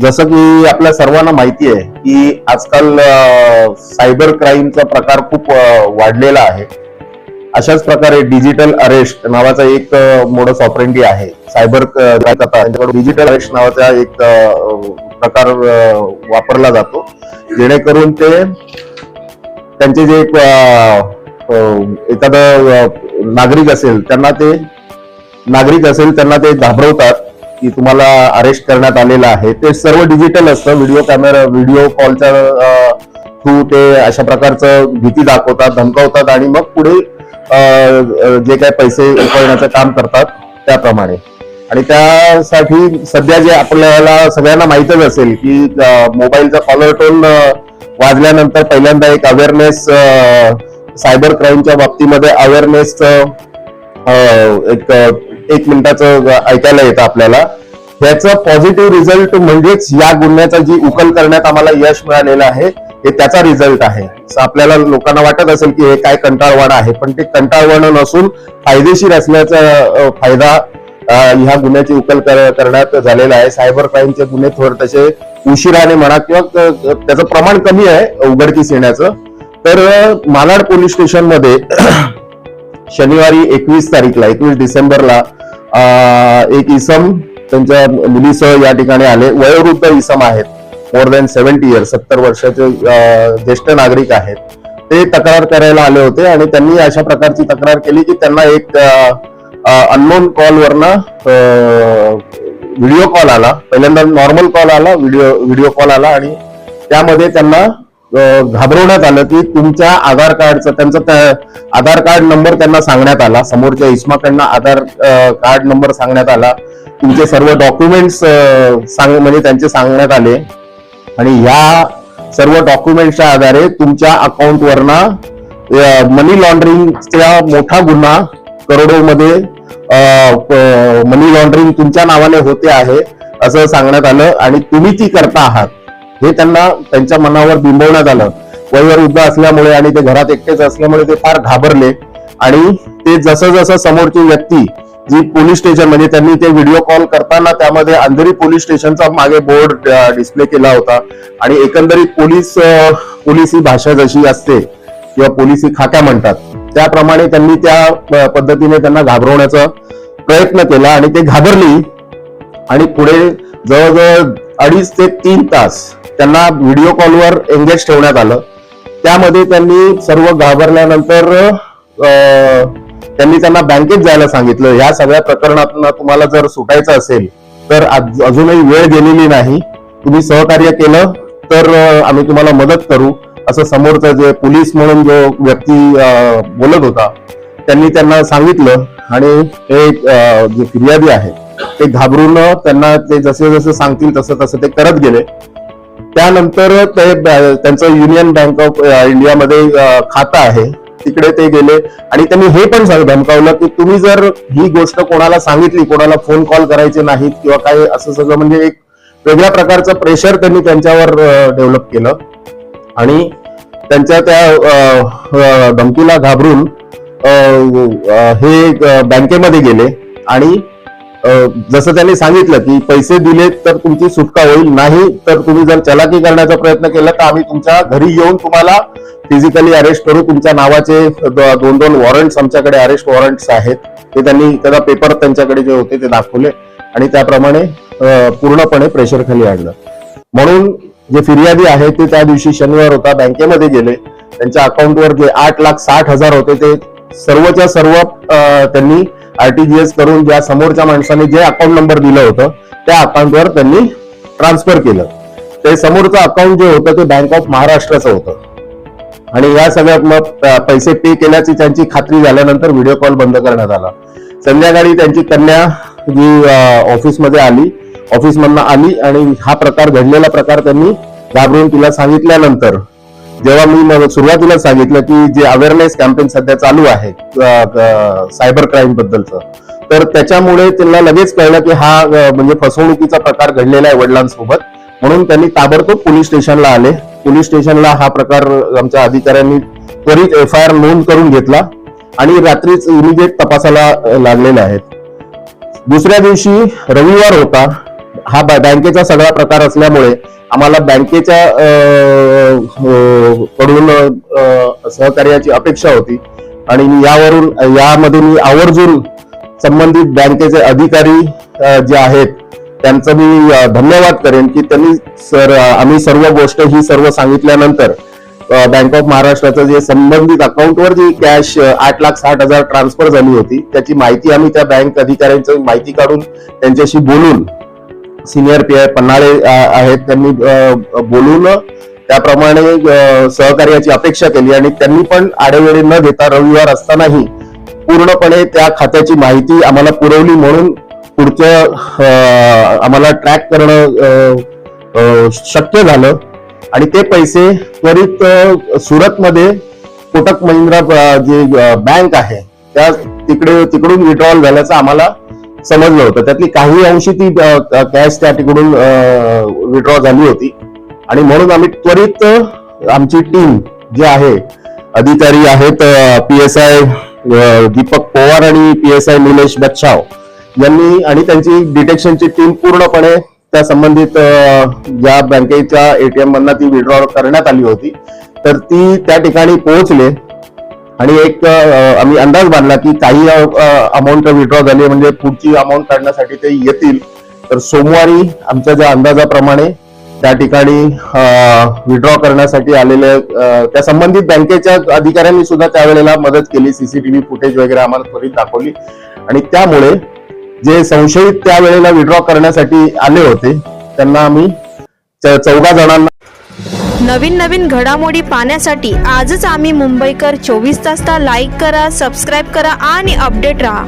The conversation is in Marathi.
जसं की आपल्या सर्वांना माहिती आहे की आजकाल सायबर क्राईमचा प्रकार खूप वाढलेला आहे. अशाच प्रकारे डिजिटल अरेस्ट नावाचा एक मोडस ऑपरेंडी आहे. सायबर त्यांच्याकडून डिजिटल अरेस्ट नावाचा एक प्रकार वापरला जातो, जेणेकरून ते त्यांचे जे एखादं नागरिक असेल त्यांना ते घाबरवतात की तुम्हाला अरेस्ट करण्यात आलेलं आहे. ते सर्व डिजिटल असतं. व्हिडिओ कॉलच्या थ्रू ते अशा प्रकारचं भीती दाखवतात, धमकावतात आणि मग पुढे जे काही पैसे उकळण्याचं काम करतात त्याप्रमाणे. आणि त्यासाठी सध्या जे आपल्याला सगळ्यांना माहीतच असेल की मोबाईलचा कॉलर टोन वाजल्यानंतर पहिल्यांदा एक अवेअरनेस, सायबर क्राईमच्या बाबतीमध्ये अवेअरनेस एक मिनिटाचं ऐकायला येतं आपल्याला. ह्याचा पॉझिटिव्ह रिझल्ट म्हणजेच या गुन्ह्याचा जी उकल करण्यात आम्हाला यश मिळालेलं आहे हे त्याचा रिझल्ट आहे. आपल्याला लोकांना वाटत असेल की हे काय कंटाळवाणं आहे, पण ते कंटाळवाणं नसून फायदेशीर असल्याचा फायदा ह्या गुन्ह्याची उकल करण्यात झालेला आहे. सायबर क्राईमचे गुन्हे थोडे तसे उशिराने म्हणा किंवा त्याचं प्रमाण कमी आहे उघडकीस येण्याचं. तर मालाड पोलीस स्टेशन मध्ये शनिवारी 21 डिसेंबरला एक इसम त्यांच्या मुलीसह या ठिकाणी आले. वयोवृद्ध इसम आहेत, मोर दॅन 70 इयर्स, 70 वर्षाचे ज्येष्ठ नागरिक आहेत. ते तक्रार करायला आले होते आणि त्यांनी अशा प्रकारची तक्रार केली की त्यांना एक अननोन कॉलवरनं व्हिडिओ कॉल आला. पहिल्यांदा नॉर्मल कॉल आला, व्हिडिओ कॉल आला आणि त्यामध्ये त्यांना घाबरवण्यात आलं की तुमच्या आधार कार्डचं, त्यांचा आधार कार्ड नंबर त्यांना सांगण्यात आला. समोरच्या इस्माकडनं आधार कार्ड नंबर सांगण्यात आला. तुमचे सर्व डॉक्युमेंट्स म्हणजे त्यांचे सांगण्यात आले आणि ह्या सर्व डॉक्युमेंट्सच्या आधारे तुमच्या अकाउंटवरनं मनी लॉन्ड्रिंगचा मोठा गुन्हा, करोडोमध्ये मनी लॉन्ड्रिंग तुमच्या नावाने होते आहे असं सांगण्यात आलं आणि तुम्ही ती करता आहात हे त्यांना त्यांच्या मनावर बिंबवण्यात आलं. वयोवृद्ध असल्यामुळे आणि ते घरात एकटेच असल्यामुळे ते फार घाबरले आणि ते जसं जसं समोरची व्यक्ती जी पोलीस स्टेशन, म्हणजे त्यांनी ते व्हिडिओ कॉल करताना त्यामध्ये अंधेरी पोलीस स्टेशनचा मागे बोर्ड डिस्प्ले केला होता आणि एकंदरीत पोलिसी भाषा जशी असते किंवा पोलिसी खाक्या म्हणतात त्याप्रमाणे त्यांनी त्या पद्धतीने त्यांना घाबरवण्याचा प्रयत्न केला आणि ते घाबरली आणि पुढे जवळजवळ 2.5 ते 3 तास त्यांना व्हिडिओ कॉलवर एंगेज ठेवण्यात आलं. त्यामध्ये त्यांनी सर्व घाबरल्यानंतर त्यांनी त्यांना बँकेत जायला सांगितलं. या सगळ्या प्रकरणातून तुम्हाला जर सुटायचं असेल तर अजूनही वेळ गेलेली नाही, तुम्ही सहकार्य केलं तर आम्ही तुम्हाला मदत करू असं समोरचं जे पोलीस म्हणून जो व्यक्ती बोलत होता त्यांनी त्यांना सांगितलं. आणि हे जे फिर्यादी आहे ते घाबरून त्यांना ते जसे जसे सांगतील तसं तसं ते करत गेले. त्यानंतर ते त्यांचं युनियन बँक ऑफ इंडियामध्ये खातं आहे, तिकडे ते गेले आणि त्यांनी हे पण धमकावलं की तुम्ही जर ही गोष्ट कोणाला सांगितली, कोणाला फोन कॉल करायचे नाहीत किंवा काय, असं सगळं म्हणजे एक वेगळ्या प्रकारचं प्रेशर त्यांनी त्यांच्यावर डेव्हलप केलं. आणि त्यांच्या त्या धमकीला घाबरून हे बँकेमध्ये गेले आणि जसं त्यांनी सांगितलं की पैसे दिले तर तुमची सुटका होईल, नाही तर तुम्ही जर चलाकी करण्याचा प्रयत्न केला तर आम्ही तुमच्या घरी येऊन तुम्हाला फिजिकली अरेस्ट करू. तुमच्या नावाचे 2 वॉरंट्स आमच्याकडे, अरेस्ट वॉरंट्स आहेत, ते त्यांनी त्याचा पेपर त्यांच्याकडे जे होते ते दाखवले आणि त्याप्रमाणे पूर्णपणे प्रेशर खाली आणलं. म्हणून जे फिर्यादी आहे ते त्या दिवशी शनिवार होता, बँकेमध्ये गेले. त्यांच्या अकाउंटवर जे 8,60,000 होते ते सर्वच्या सर्व त्यांनी RTGS करून ज्या समोरच्या माणसाने जे अकाउंट नंबर दिलं होतं त्या अकाउंटवर त्यांनी ट्रान्सफर केलं. ते समोरचं अकाउंट जे होतं ते बँक ऑफ महाराष्ट्राचं होतं आणि या सगळ्यात मग पैसे पे केल्याची त्यांची खात्री झाल्यानंतर व्हिडिओ कॉल बंद करण्यात आला. संध्याकाळी त्यांची कन्या जी ऑफिसमधनं आली आणि हा प्रकार, घडलेला प्रकार त्यांनी घाबरून तिला सांगितल्यानंतर, जेव्हा मी सुरुवातीला सांगितलं की जे अवेअरनेस कॅम्पेन सध्या चालू आहे सायबर क्राईम बद्दलचं, तर त्याच्यामुळे त्यांना लगेच कळलं की हा म्हणजे फसवणुकीचा प्रकार घडलेला आहे वडिलांसोबत. म्हणून त्यांनी ताबडतोब पोलीस स्टेशनला आले. पोलीस स्टेशनला हा प्रकार आमच्या अधिकाऱ्यांनी त्वरित FIR नोंद करून घेतला आणि रात्रीच इमिजिएट तपासाला लागलेले आहेत. दुसऱ्या दिवशी रविवार होता. हा बँकेचा सगळा प्रकार असल्यामुळे आम्हाला बँकेच्या कडून सहकार्याची अपेक्षा होती आणि यामध्ये मी आवर्जून संबंधित बँकेचे अधिकारी जे आहेत त्यांचं मी धन्यवाद करेन की त्यांनी आम्ही सर्व गोष्ट ही सर्व सांगितल्यानंतर बँक ऑफ महाराष्ट्राचं जे संबंधित अकाउंटवर जी कॅश 8,60,000 ट्रान्सफर झाली होती त्याची माहिती आम्ही त्या बँक अधिकाऱ्यांची माहिती काढून त्यांच्याशी बोलून सिनियर पीआय पन्हाळे आहेत त्यांनी बोलून त्याप्रमाणे सहकार्याची अपेक्षा केली आणि त्यांनी पण आडेवेळे न देता रविवार असतानाही पूर्णपणे त्या खात्याची माहिती आम्हाला पुरवली. म्हणून पुढचं आम्हाला ट्रॅक करणं शक्य झालं आणि ते पैसे त्वरित सुरतमध्ये कोटक महिंद्रा जे बँक आहे त्या तिकडून विड्रॉल झाल्याचं आम्हाला समजलं होतं. त्यातली काही अंशी ती कॅश त्या तिकडून विड्रॉ झाली होती आणि म्हणून आम्ही त्वरित आमची टीम जी आहे अधिकारी आहेत PSI दीपक पवार आणि PSI निलेश बच्छाव यांनी आणि त्यांची डिटेक्शनची टीम पूर्णपणे त्या संबंधित ज्या बँकेच्या ATM मधनं ती विड्रॉ करण्यात आली होती तर ती त्या ठिकाणी पोहोचले आणि एक आम्ही अंदाज बांधला की काही अमाऊंट विड्रॉ झाली म्हणजे पुढची अमाऊंट काढण्यासाठी ते येतील. तर सोमवारी आमच्या ज्या अंदाजाप्रमाणे त्या ठिकाणी विड्रॉ करण्यासाठी आलेले त्या संबंधित बँकेच्या अधिकाऱ्यांनी सुद्धा त्यावेळेला मदत केली. CCTV फुटेज वगैरे आम्हाला त्वरित दाखवली आणि त्यामुळे जे संशयित त्यावेळेला विड्रॉ करण्यासाठी आले होते त्यांना आम्ही 14 जणांना. नवीन घडामोडी पाहण्यासाठी आजच आम्ही मुंबईकर 24 तासला लाईक करा, सबस्क्राईब करा आणि अपडेट रहा.